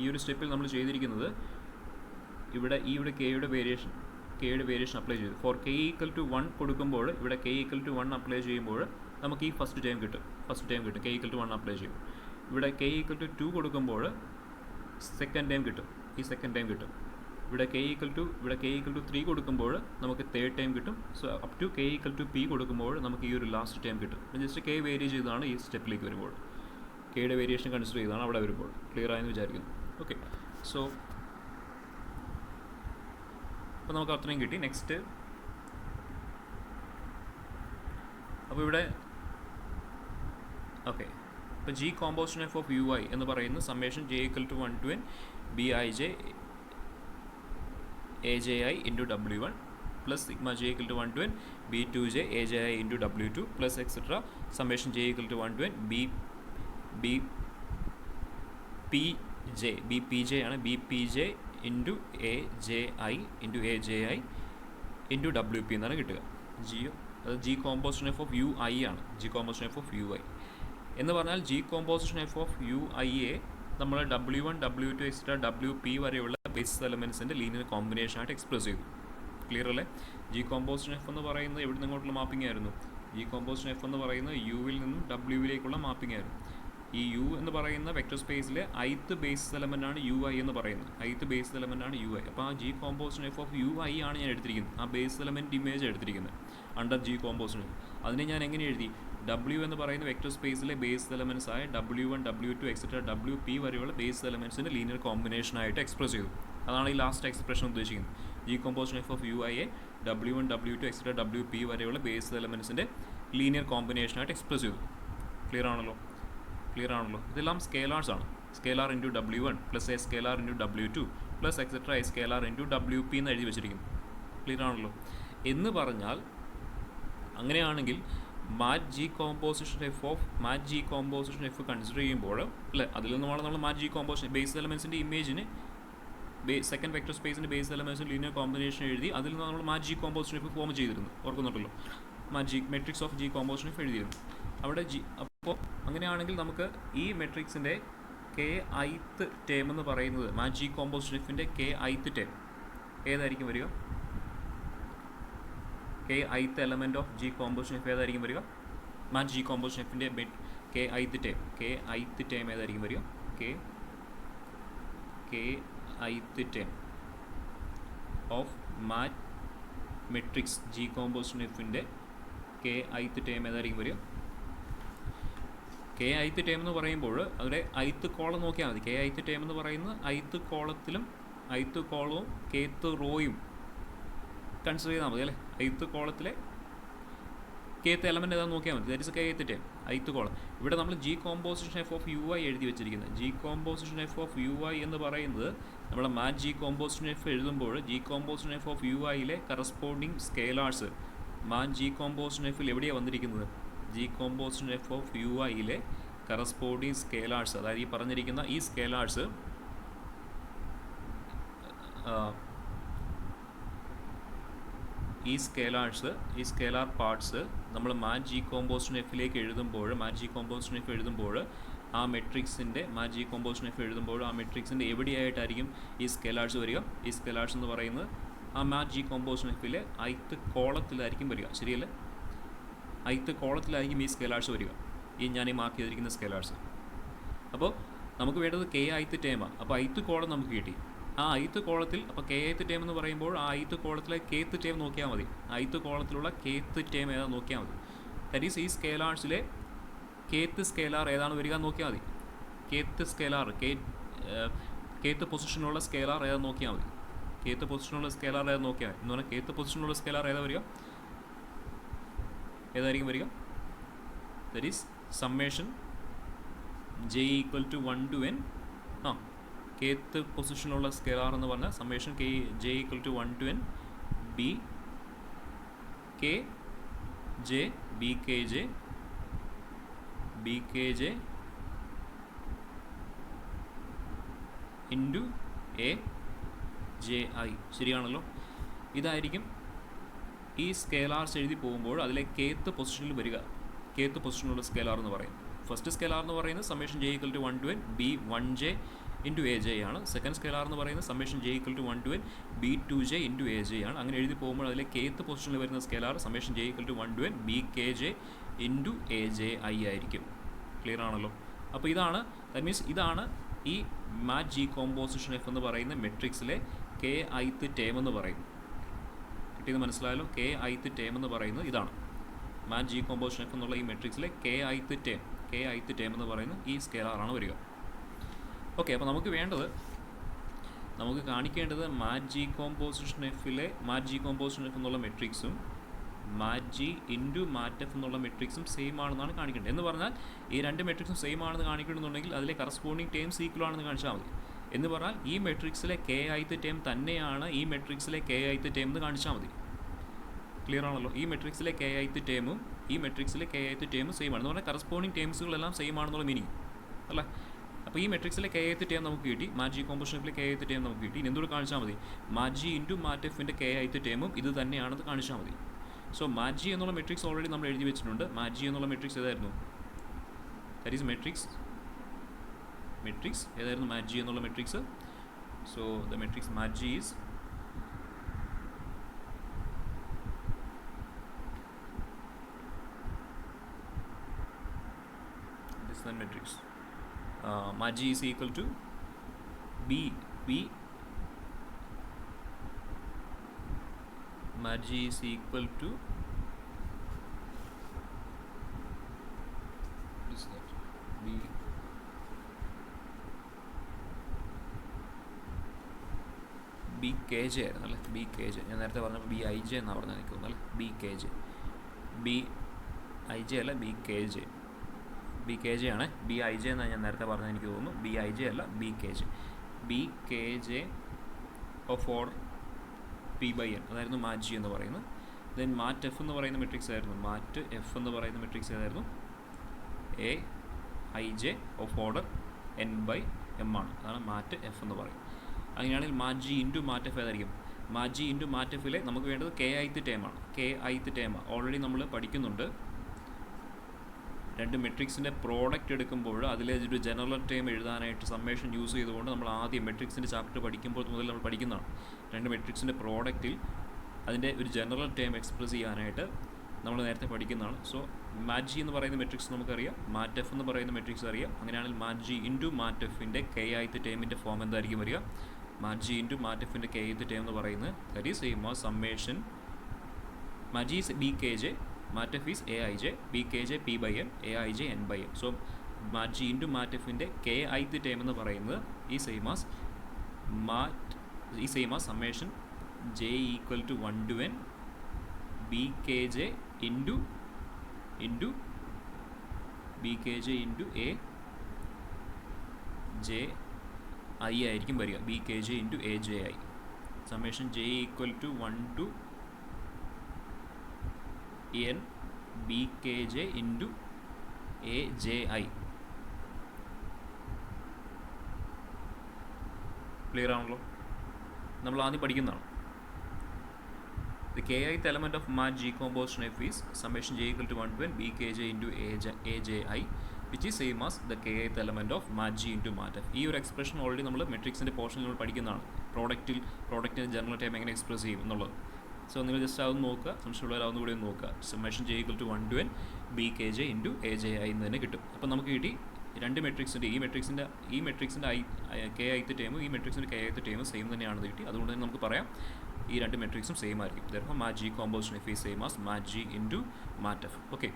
ഈ ഒരു സ്റ്റെപ്പിൽ നമ്മൾ ചെയ്തിരിക്കുന്നത് ഇവിടെ കെയുടെ വേരിയേഷൻ അപ്ലൈ ചെയ്തു. ഫോർ കെ ഈക്വൽ ടു 1 കൊടുക്കുമ്പോൾ ഇവിടെ കെ ഈക്വൽ ടു 1 അപ്ലൈ ചെയ്യുമ്പോൾ നമുക്ക് ഈ ഫസ്റ്റ് ടൈം കിട്ടും. കെ ഈക്വൽ ടു 1 അപ്ലൈ ചെയ്യും. ഇവിടെ കെ ഈക്വൽ ടു 2 കൊടുക്കുമ്പോൾ സെക്കൻഡ് ടൈം കിട്ടും. ഇവിടെ കെ ഈക്വൽ ടു 3 കൊടുക്കുമ്പോൾ നമുക്ക് തേർഡ് ടൈം കിട്ടും. So up to K equal to P കൊടുക്കുമ്പോൾ നമുക്ക് ഈ ഒരു ലാസ്റ്റ് ടൈം കിട്ടും. ജസ്റ്റ് കെ വേരി ചെയ്താണ് ഈ സ്റ്റെപ്പിലേക്ക് വരുമ്പോൾ, കെയുടെ വേരിയേഷൻ കൺസിഡർ ചെയ്താണ് അവിടെ വരുമ്പോൾ. ക്ലിയർ ആയെന്ന് വിചാരിക്കുന്നു. ഓക്കെ, സോ അപ്പോൾ നമുക്ക് അത്രയും കിട്ടി. നെക്സ്റ്റ്, അപ്പോൾ ഇവിടെ ഓക്കെ, ഇപ്പോൾ G composition F of U I എന്ന് പറയുന്ന summation J equal to 1 to n B I J A J I into W1 plus sigma J equal to 1 to n B two J A J I into W2 plus etcetera summation J equal to 1 to n B P J ആണ്, B P J into A J I into W P എന്നാണ് കിട്ടുക. അത് G composition F of U I ആണ്. G composition F of U I എന്ന് പറഞ്ഞാൽ G composition F of U ഐയെ നമ്മൾ W1 W2 etcetera WP വരെയുള്ള basis എലമെൻസിൻ്റെ ലീനിയർ കോമ്പിനേഷനായിട്ട് എക്സ്പ്രസ് ചെയ്തു. ക്ലിയർ അല്ലേ? ജി കോമ്പോസിഷൻ എഫ് എന്ന് പറയുന്നത് എവിടെ നിന്നോട്ടുള്ള മാപ്പിംഗ് ആയിരുന്നു? ജി കോമ്പോസിഷൻ എഫ് എന്ന് പറയുന്നത് യുവിൽ നിന്നും ഡബ്ല്യുവിലേക്കുള്ള മാപ്പിംഗ് ആയിരുന്നു. ഈ യു എന്ന് പറയുന്ന വെക്ടർ സ്പേസിലെ ith ബേസിസ് എലമെൻ്റ് ആണ് യു ഐ എന്ന് പറയുന്നത്. ith ബേസിസ് എലമെൻ്റ് ആണ് യു ഐ. അപ്പോൾ ആ G composition F of U I ആണ് ഞാൻ എടുത്തിരിക്കുന്നത്. ആ ബേസ് എലമെൻറ്റ് ഇമേജ് എടുത്തിരിക്കുന്നത് അണ്ടർ ജി കോമ്പോസിഷൻ. അതിനെ ഞാൻ എങ്ങനെ എഴുതി? W എന്ന് പറയുന്ന വെക്ടർ സ്പേസിലെ ബേസ് എലമെൻറ്റ്സ് ആയ W1 W2 എക്സെട്ര WP വരെയുള്ള ബേസ് എലമെൻറ്റ്സിൻ്റെ ലീനിയർ കോമ്പിനേഷനായിട്ട് എക്സ്പ്രസ് ചെയ്തു. അതാണ് ഈ ലാസ്റ്റ് എക്സ്പ്രഷൻ ഉദ്ദേശിക്കുന്നത്. G composition F of U ഐയെ W1 W2 എക്സെട്ര WP വരെയുള്ള ബേസ് എലമെൻറ്റ്സിൻ്റെ ലീനിയർ കോമ്പിനേഷനായിട്ട് എക്സ്പ്രസ് ചെയ്തു. ക്ലിയർ ആണല്ലോ? ഇതെല്ലാം സ്കേലാർസ് ആണ്. Scalar into W1 plus A scalar into W2 plus etcetera A scalar into WP എന്ന് എഴുതി വെച്ചിരിക്കുന്നു. ക്ലിയർ ആണല്ലോ? എന്ന് പറഞ്ഞാൽ അങ്ങനെയാണെങ്കിൽ mat G composition F consider ചെയ്യുമ്പോൾ അല്ലേ, അതിൽ നിന്നുമാണ് നമ്മൾ മാറ്റ് ജി കോമ്പോസിഷൻ ബേസ് എലമെൻസിൻ്റെ ഇമേജിന് സെക്കൻഡ് വെക്ടർ സ്പേസിൻ്റെ ബേസ് എലമെൻസിന് ലീനിയർ കോമ്പിനേഷൻ എഴുതി അതിൽ നിന്ന് നമ്മൾ mat G composition F form ചെയ്തിരുന്നു. ഓർക്കുന്നുണ്ടല്ലോ? Matrix of G composition F എഴുതിയിരുന്നു അവിടെ അപ്പോൾ അങ്ങനെയാണെങ്കിൽ നമുക്ക് ഈ മെട്രിക്സിൻ്റെ കെ ith ടേം എന്ന് പറയുന്നത് മാറ്റ് ജി കോമ്പോസിഷൻ എഫിൻ്റെ കെ ith ടേം ഏതായിരിക്കും വരിക? K ith element of G composition F ഏതായിരിക്കും വരിക? മാറ്റ് ജി കോമ്പോസിഷൻ എഫിൻ്റെ കെ ith ടേം ഏതായിരിക്കും വരിക? K ith term of mat matrix G composition എഫിൻ്റെ കെ ith ടേം ഏതായിരിക്കും വരിക? കെ ith ടേം എന്ന് പറയുമ്പോൾ അതിൻ്റെ ith കോളം നോക്കിയാൽ മതി. കെ ith ടേം എന്ന് പറയുന്നത് ith കോളവും kth റോയും കൺസിഡർ ചെയ്താൽ മതി അല്ലേ? ith കോളത്തിലെ kth എലമെൻറ്റ് ഏതാണെന്ന് നോക്കിയാൽ മതി. That is K ith term, ith column. ഇവിടെ നമ്മൾ G composition F of U I എഴുതി വെച്ചിരിക്കുന്നത്. G composition F of U I എന്ന് പറയുന്നത് നമ്മൾ മാറ്റ് ജി കോമ്പോസിഷൻ എഫ് എഴുതുമ്പോൾ G composition F of U ഐയിലെ corresponding scalars mat G composition എഫിൽ എവിടെയാണ് വന്നിരിക്കുന്നത്? G composition F of U ഐയിലെ കറസ്പോണ്ടിങ് സ്കേലാർസ്, അതായത് ഈ പറഞ്ഞിരിക്കുന്ന ഈ സ്കേലാർസ് ഈ സ്കേലാർ പാർട്സ് നമ്മൾ മാറ്റ് ജി കോമ്പോസിഷൻ എഫിലേക്ക് എഴുതുമ്പോൾ ആ മെട്രിക്സിൻ്റെ എവിടെയായിട്ടായിരിക്കും ഈ സ്കേലാർസ് വരിക? ഈ സ്കേലാർസ് എന്ന് പറയുന്നത് ആ മാറ്റ് ജി കോമ്പോസിഷൻ എഫിലെ ith കോളത്തിലായിരിക്കും വരിക. ശരിയല്ലേ? ith കോളത്തിലായിരിക്കും ഈ സ്കേലാർസ് വരിക, ഞാൻ ഈ മാർക്ക് ചെയ്തിരിക്കുന്ന സ്കേലാർസ്. അപ്പോൾ നമുക്ക് വേണ്ടത് കെ ith ടേമാണ്. അപ്പോൾ ith കോളം നമുക്ക് കിട്ടി. ആ ith കോളത്തിൽ അപ്പോൾ കെ ith ടേം എന്ന് പറയുമ്പോൾ ആ ith കോളത്തിലെ kth ടേം നോക്കിയാൽ മതി. ith കോളത്തിലുള്ള kth ടേം ഏതാണെന്ന് നോക്കിയാൽ മതി. ദാറ്റ് ഈസ് ഈ സ്കേലാർസിലെ kth സ്കേലാർ ഏതാണ് വരിക നോക്കിയാൽ മതി. kth പൊസിഷനുള്ള സ്കേലാർ ഏതാണെന്ന് നോക്കിയാൽ മതി. kth പൊസിഷനുള്ള സ്കേലാർ ഏതാണെന്ന് നോക്കിയാൽ മതി. എന്ന് പറഞ്ഞാൽ kth പൊസിഷനുള്ള സ്കേലാർ ഏതാ വരിക? ഏതായിരിക്കും വരിക? That is summation J equal to 1 to n kth പൊസിഷനുള്ള സ്കേലാർ എന്ന് പറഞ്ഞാൽ summation J equal to 1 to n B K J into A J I. ശരിയാണല്ലോ? ഇതായിരിക്കും ഈ സ്കേലാർസ് എഴുതി പോകുമ്പോൾ അതിലെ kth പൊസിഷനിൽ വരിക. kth പൊസിഷനുള്ള സ്കേലാർ എന്ന് പറയും. ഫസ്റ്റ് സ്കെലാർ എന്ന് പറയുന്നത് summation J equal to 1 to n b1j into A J ആണ്. സെക്കൻഡ് സ്കെലാർ എന്ന് പറയുന്നത് summation J equal to 1 to n b2j into A J ആണ്. അങ്ങനെ എഴുതി പോകുമ്പോൾ അതിലെ kth പൊസിഷനിൽ വരുന്ന scalar summation J equal to 1 to n bkj into A J I ആയിരിക്കും. ക്ലിയർ ആണല്ലോ? അപ്പോൾ ഇതാണ്, ദാറ്റ് മീൻസ് ഇതാണ് ഈ മാറ്റ് ജി കോമ്പോസിഷൻ എഫ് എന്ന് പറയുന്ന മെട്രിക്സിലെ കെ ഐത്ത് ടേം എന്ന് പറയുന്നത്. കിട്ടിയത് മനസ്സിലായല്ലോ? കെ ഐത്ത് ടേം എന്ന് പറയുന്നത് ഇതാണ്. മാറ്റ് ജി കോമ്പോസിഷൻ എഫ് എന്നുള്ള ഈ മെട്രിക്സിലെ കെ ഐത്ത് ടേം എന്ന് പറയുന്നത് ഈ സ്കെലാറാണ് വരിക. ഓക്കെ, അപ്പോൾ നമുക്ക് കാണിക്കേണ്ടത് മാറ്റ് ജി കോമ്പോസിഷൻ എഫ് എന്നുള്ള മെട്രിക്സും മാറ്റ് ജി ഇൻറ്റു മാറ്റ് എഫ് എന്നുള്ള മെട്രിക്സും സെയിം ആണെന്നാണ് കാണിക്കേണ്ടത്. എന്ന് പറഞ്ഞാൽ ഈ രണ്ട് മെട്രിക്സും സെയിം ആണെന്ന് കാണിക്കണമെന്നുണ്ടെങ്കിൽ അതിലെ കറസ്പോണ്ടിങ് ടേംസ് ഈക്വൽ ആണെന്ന് കാണിച്ചാൽ മതി. എന്ന് പറഞ്ഞാൽ ഈ മെട്രിക്സിലെ കെ ഐത്ത് ടേം തന്നെയാണ് ഈ മെട്രിക്സിലെ കെ ഐത്ത് ടേം എന്ന് കാണിച്ചാൽ മതി. ക്ലിയർ ആണല്ലോ? ഈ മെട്രിക്സിലെ കെ ഐത്ത് ടേമും ഈ മെട്രിക്സിലെ കെ ഐത്ത് ടേമും സെയിം ആണ്. എന്ന് പറഞ്ഞാൽ കറസ്പോണ്ടിങ് ടേംസുകളെല്ലാം സെയിം ആണെന്നുള്ള മീനിങ് അല്ലേ? അപ്പോൾ ഈ മെട്രിക്സിലെ കെ ഐത്ത് ടേം നമുക്ക് കിട്ടി, മാറ്റ് ജി കോമ്പോസിഷൻ എഫിലെ കെ ഐത്ത് ടേം നമുക്ക് കിട്ടി. ഇനി എന്തുകൂടെ കാണിച്ചാൽ മതി? മാറ്റ് ജി ഇൻറ്റു മാറ്റ് എഫിൻ്റെ കെ ഐത്ത് ടേമും ഇത് തന്നെയാണെന്ന് കാണിച്ചാൽ മതി. സോ മാറ്റ് ജി എന്നുള്ള മെട്രിക്സ് ഓൾറെഡി നമ്മൾ എഴുതി വെച്ചിട്ടുണ്ട്. മാറ്റ് ജി എന്നുള്ള മെട്രിക്സ് ഏതായിരുന്നു? ദാറ്റ് ഈസ് മെട്രിക്സ് ഏതായിരുന്നു മാറ്റ് ജി എന്നുള്ള matrix? So the matrix mat G is this one matrix. Mat G is equal to Mat G is equal to what is that? BKJ ആയിരുന്നു അല്ലേ? BKJ ഞാൻ നേരത്തെ പറഞ്ഞപ്പോൾ BIJ എന്നാണ് പറഞ്ഞാൽ എനിക്ക് തോന്നുന്നു അല്ലേ? BKJ അല്ല BKJ ആണ്. BIJ എന്നാണ് ഞാൻ നേരത്തെ പറഞ്ഞത് എനിക്ക് തോന്നുന്നു. BIJ അല്ല BKJ ഓഫ് ഓർഡർ P/n അതായിരുന്നു മാറ്റ് ജി എന്ന് പറയുന്നത്. ദെൻ മാറ്റ് എഫ് എന്ന് പറയുന്ന മെട്രിക്സ് ആയിരുന്നു AIJ ഓഫ് ഓർഡർ n/m ആണ്. അതാണ് മാറ്റ് എഫ് എന്ന് പറയും. അങ്ങനെയാണെങ്കിൽ mat G into mat F ഏതായിരിക്കും? മാറ്റ് ജി ഇൻറ്റു മാറ്റ് എഫിലെ നമുക്ക് വേണ്ടത് കെ ഐത്ത് ടേമാണ്. ഓൾറെഡി നമ്മൾ പഠിക്കുന്നുണ്ട്. രണ്ട് മെട്രിക്സിൻ്റെ പ്രോഡക്റ്റ് എടുക്കുമ്പോൾ അതിലെ ഒരു ജനറൽ ടേം എഴുതാനായിട്ട് സമ്മേഷൻ യൂസ് ചെയ്തുകൊണ്ട് നമ്മൾ ആദ്യം മെട്രിക്സിൻ്റെ ചാപ്റ്റർ പഠിക്കുമ്പോൾ മുതൽ നമ്മൾ പഠിക്കുന്നതാണ്. രണ്ട് മെട്രിക്സിൻ്റെ പ്രോഡക്റ്റിൽ അതിൻ്റെ ഒരു ജനറൽ ടേം എക്സ്പ്രസ് ചെയ്യാനായിട്ട് നമ്മൾ നേരത്തെ പഠിക്കുന്നതാണ്. സോ മാറ്റ് ജി എന്ന് പറയുന്ന മെട്രിക്സ് നമുക്കറിയാം, മാറ്റ് എഫ് എന്ന് പറയുന്ന മെട്രിക്സ് അറിയാം. അങ്ങനെയാണെങ്കിൽ മാറ്റ് ജി ഇൻറ്റു മാറ്റ് എഫിൻ്റെ കെ ഐത്ത് ടേമിൻ്റെ ഫോം എന്തായിരിക്കും വരിക? മാറ്റ് ജി ഇൻറ്റു മാറ്റ് എഫിൻ്റെ കെ ഐത്ത് ടേം എന്ന് പറയുന്നത് that is same as summation mat G is BKJ, mat F is AIJ, BKJ P/n, AIJ n/m. So mat G into mat എഫിൻ്റെ K ith term എന്ന് പറയുന്നത് ഈ same as summation J equal to 1 to n BKJ into AJ I ആയിരിക്കും വരിക. BKJ into AJ I. Summation J equal to 1 to n BKJ into AJI. Clear ആണല്ലോ? നമ്മൾ ആദ്യം പഠിക്കുന്നതാണ്. The kth element of mat G composition F is summation J equal to 1 to n BKJ into AJI, which is same as the kth element of mat G into mat F. ഈ ഒരു expression already നമ്മൾ മെട്രിക്സിൻ്റെ പോർഷനിൽ നമ്മൾ പഠിക്കുന്നതാണ്. പ്രോഡക്റ്റിന് general time എങ്ങനെ express ചെയ്യും എന്നുള്ളത്. So നിങ്ങൾ ജസ്റ്റ് അതൊന്ന് നോക്കുക, സംശയമുള്ളവരാവുന്ന കൂടി ഒന്ന് നോക്കുക. Summation J equal to 1 to n BKJ into AJI എന്ന് തന്നെ കിട്ടും. അപ്പം നമുക്ക് കിട്ടി രണ്ട് മെട്രിക്സിൻ്റെ ഈ മെട്രിക്സിൻ്റെ കെ ഐത്ത് ടേമും ഈ മെട്രിക്സിൻ്റെ കെ ഐത്ത് ടേമും സെയിം തന്നെയാണെന്ന് കിട്ടി. അതുകൊണ്ട് തന്നെ നമുക്ക് പറയാം ഈ രണ്ട് മെട്രിക്സും സെയിം ആയിരിക്കും. Therefore mat G composition F is same as mat G into mat F. Okay.